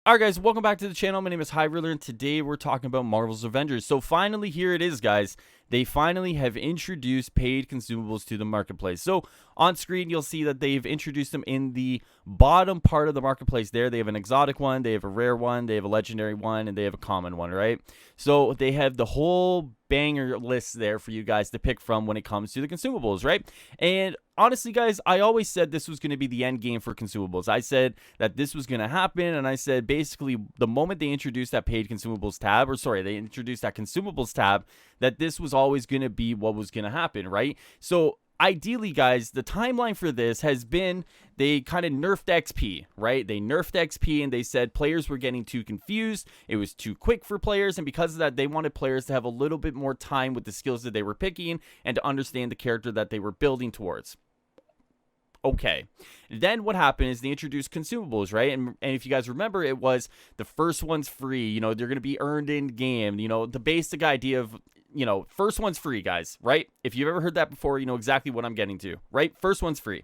Alright guys, welcome back to the channel. My name is Ruler, and today we're talking about Marvel's Avengers. So finally, here it is, guys. They finally have introduced paid consumables to the marketplace. So on screen, you'll see that they've introduced them in the bottom part of the marketplace there. They have an exotic one, they have a rare one, they have a legendary one, and they have a common one, right? So they have the whole banger list there for you guys to pick from when it comes to the consumables, right? And honestly, guys, I always said this was going to be the end game for consumables. I said that this was going to happen, and I said basically the moment they introduced that paid consumables tab, or sorry, they introduced that consumables tab, that this was always going to be what was going to happen, right? So ideally, guys, the timeline for this has been they kind of nerfed XP, right? They nerfed XP and they said players were getting too confused. It was too quick for players. And because of that, they wanted players to have a little bit more time with the skills that they were picking and to understand the character that they were building towards. Okay, then what happened is they introduced consumables, right? And if you guys remember, it was the first one's free. You know, they're going to be earned in game. You know, the basic idea of, you know, first one's free, guys, right? If you've ever heard that before, you know exactly what I'm getting to, right? First one's free.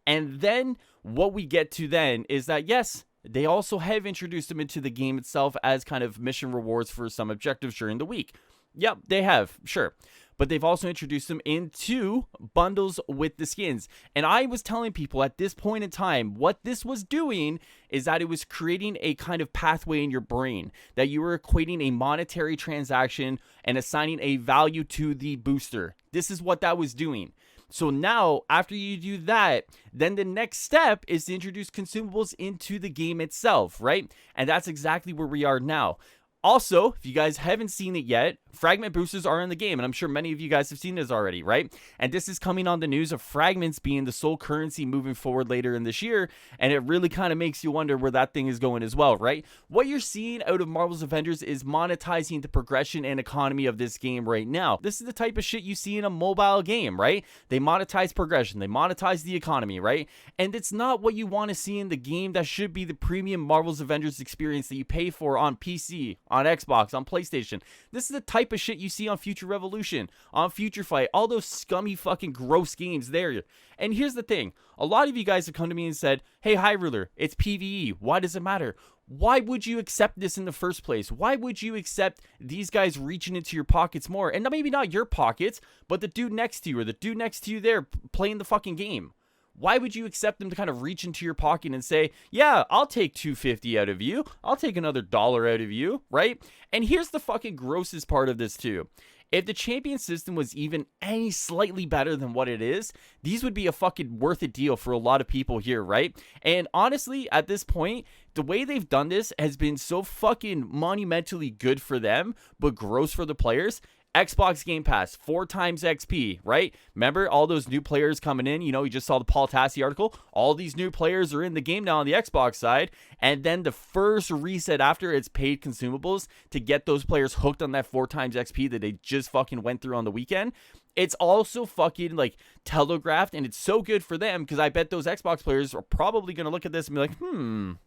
And then what we get to then is that, yes, they also have introduced them into the game itself as kind of mission rewards for some objectives during the week. Yep, they have, sure. But they've also introduced them into bundles with the skins. And I was telling people at this point in time, what this was doing is that it was creating a kind of pathway in your brain, that you were equating a monetary transaction and assigning a value to the booster. This is what that was doing. So now, after you do that, then the next step is to introduce consumables into the game itself, right? And that's exactly where we are now. Also, if you guys haven't seen it yet, fragment boosters are in the game, and I'm sure many of you guys have seen this already, right? And this is coming on the news of fragments being the sole currency moving forward later in this year, and it really kind of makes you wonder where that thing is going as well, right? What you're seeing out of Marvel's Avengers is monetizing the progression and economy of this game right now. This is the type of shit you see in a mobile game, right? They monetize progression, they monetize the economy, right? And it's not what you want to see in the game that should be the premium Marvel's Avengers experience that you pay for on PC, on Xbox, on PlayStation. This is the type of shit you see on Future Revolution, on Future Fight, all those scummy fucking gross games there. And here's the thing, a lot of you guys have come to me and said, hey, Ruler, it's PvE, why does it matter? Why would you accept this in the first place? Why would you accept these guys reaching into your pockets more? And maybe not your pockets, but the dude next to you, or the dude next to you there playing the fucking game. Why would you accept them to kind of reach into your pocket and say, yeah, I'll take $2.50 out of you. I'll take another $1 out of you, right? And here's the fucking grossest part of this too. If the champion system was even any slightly better than what it is, these would be a fucking worth it deal for a lot of people here, right? And honestly, at this point, the way they've done this has been so fucking monumentally good for them, but gross for the players. Xbox Game Pass, 4 times XP, right? Remember all those new players coming in? You know, you just saw the Paul Tassi article. All these new players are in the game now on the Xbox side. And then the first reset after, it's paid consumables to get those players hooked on that 4 times XP that they just fucking went through on the weekend. It's also fucking like telegraphed, and it's so good for them because I bet those Xbox players are probably going to look at this and be like,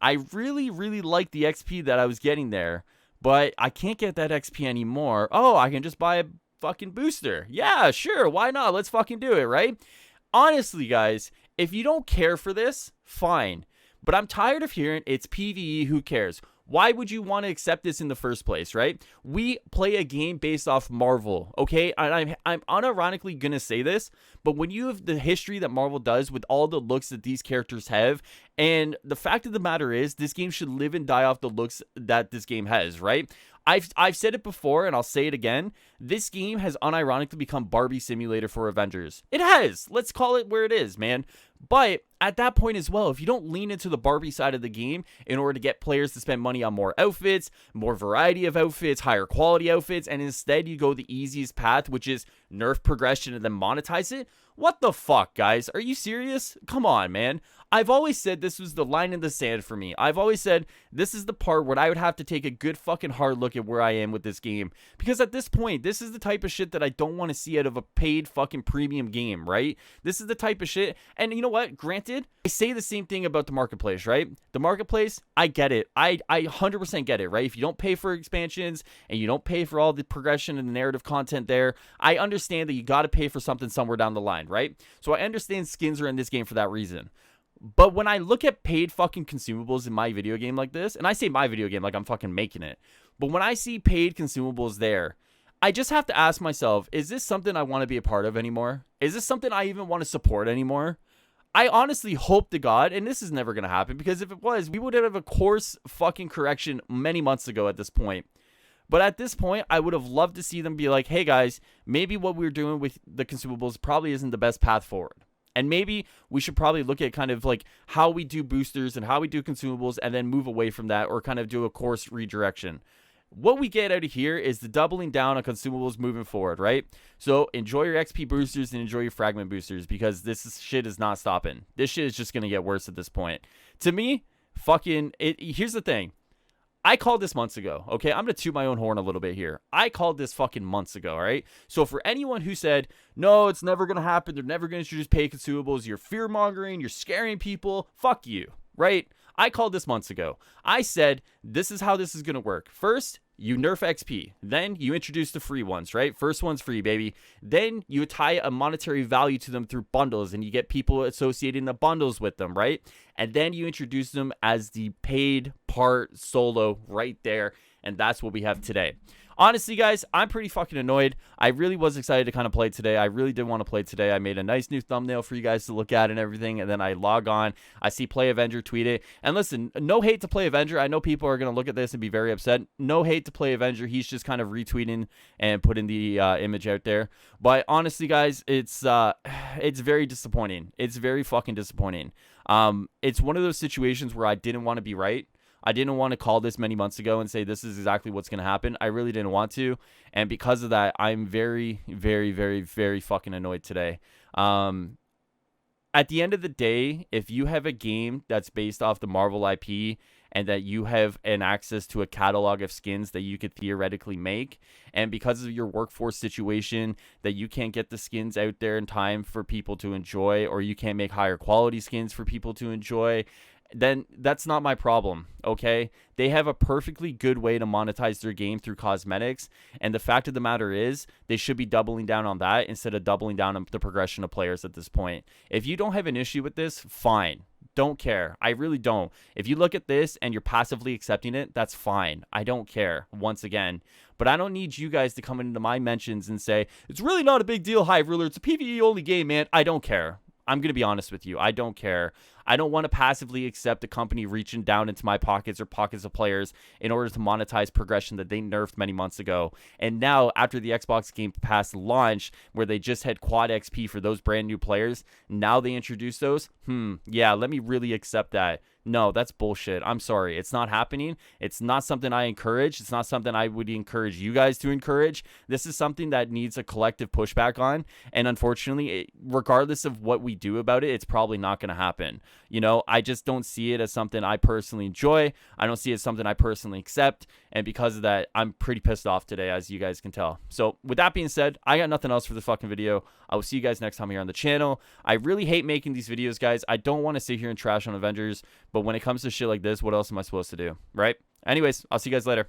I really, really like the XP that I was getting there. But I can't get that XP anymore. Oh, I can just buy a fucking booster. Yeah, sure. Why not? Let's fucking do it, right? Honestly, guys, if you don't care for this, fine. But I'm tired of hearing it's PvE, who cares? Why would you want to accept this in the first place, right? We play a game based off Marvel, okay? And I'm unironically going to say this, but when you have the history that Marvel does with all the looks that these characters have, and the fact of the matter is, this game should live and die off the looks that this game has, right? I've said it before, and I'll say it again. This game has unironically become Barbie Simulator for Avengers. It has. Let's call it where it is, man. But at that point as well, if you don't lean into the Barbie side of the game in order to get players to spend money on more outfits, more variety of outfits, higher quality outfits, and instead you go the easiest path, which is nerf progression and then monetize it, what the fuck, guys? Are you serious? Come on, man. I've always said this was the line in the sand for me. I've always said this is the part where I would have to take a good fucking hard look at where I am with this game. Because at this point, this is the type of shit that I don't want to see out of a paid fucking premium game, right? This is the type of shit. And you know what? Granted, I say the same thing about the marketplace, right? The marketplace, I get it. I 100% get it, right? If you don't pay for expansions and you don't pay for all the progression and the narrative content there, I understand that you got to pay for something somewhere down the line, right? So I understand skins are in this game for that reason. But when I look at paid fucking consumables in my video game like this, and I say my video game like I'm fucking making it, but when I see paid consumables there, I just have to ask myself, is this something I want to be a part of anymore? Is this something I even want to support anymore? I honestly hope to God, and this is never going to happen, because if it was, we would have a course fucking correction many months ago at this point. But at this point, I would have loved to see them be like, hey guys, maybe what we're doing with the consumables probably isn't the best path forward. And maybe we should probably look at kind of like how we do boosters and how we do consumables and then move away from that, or kind of do a course redirection. What we get out of here is the doubling down on consumables moving forward, right? So enjoy your XP boosters and enjoy your fragment boosters, because shit is not stopping. This shit is just going to get worse at this point. To me, here's the thing. I called this months ago, okay? I'm going to toot my own horn a little bit here. I called this fucking months ago, all right? So for anyone who said, no, it's never going to happen, they're never going to introduce paid consumables, you're fear-mongering, you're scaring people, fuck you, right? I called this months ago. I said, this is how this is going to work. First, you nerf XP. Then you introduce the free ones, right? First one's free, baby. Then you tie a monetary value to them through bundles, and you get people associating the bundles with them, right? And then you introduce them as the paid part solo right there. And that's what we have today. Honestly, guys, I'm pretty fucking annoyed. I really was excited to kind of play today. I really did want to play today. I made a nice new thumbnail for you guys to look at and everything. And then I log on. I see Play Avenger tweet it. And listen, no hate to Play Avenger. I know people are going to look at this and be very upset. No hate to Play Avenger. He's just kind of retweeting and putting the image out there. But honestly, guys, it's very disappointing. It's very fucking disappointing. It's one of those situations where I didn't want to be right. I didn't want to call this many months ago and say this is exactly what's going to happen. I really didn't want to. And because of that, I'm very, very, very, very fucking annoyed today. At the end of the day, if you have a game that's based off the Marvel IP and that you have an access to a catalog of skins that you could theoretically make, and because of your workforce situation that you can't get the skins out there in time for people to enjoy, or you can't make higher quality skins for people to enjoy, then that's not my problem, okay? They have a perfectly good way to monetize their game through cosmetics, and the fact of the matter is they should be doubling down on that instead of doubling down on the progression of players at this point. If you don't have an issue with this, fine. Don't care. I really don't. If you look at this and you're passively accepting it, that's fine. I don't care, once again. But I don't need you guys to come into my mentions and say, it's really not a big deal, Hive Ruler. It's a PvE only game, man. I don't care. I'm going to be honest with you. I don't care. I don't want to passively accept a company reaching down into my pockets or pockets of players in order to monetize progression that they nerfed many months ago. And now, after the Xbox Game Pass launch, where they just had quad XP for those brand new players, now they introduce those? Yeah, let me really accept that. No, that's bullshit. I'm sorry. It's not happening. It's not something I encourage. It's not something I would encourage you guys to encourage. This is something that needs a collective pushback on. And unfortunately, regardless of what we do about it, it's probably not going to happen. You know, I just don't see it as something I personally enjoy. I don't see it as something I personally accept. And because of that, I'm pretty pissed off today, as you guys can tell. So with that being said, I got nothing else for this fucking video. I will see you guys next time here on the channel. I really hate making these videos, guys. I don't want to sit here and trash on Avengers, but when it comes to shit like this, what else am I supposed to do, right? Anyways, I'll see you guys later.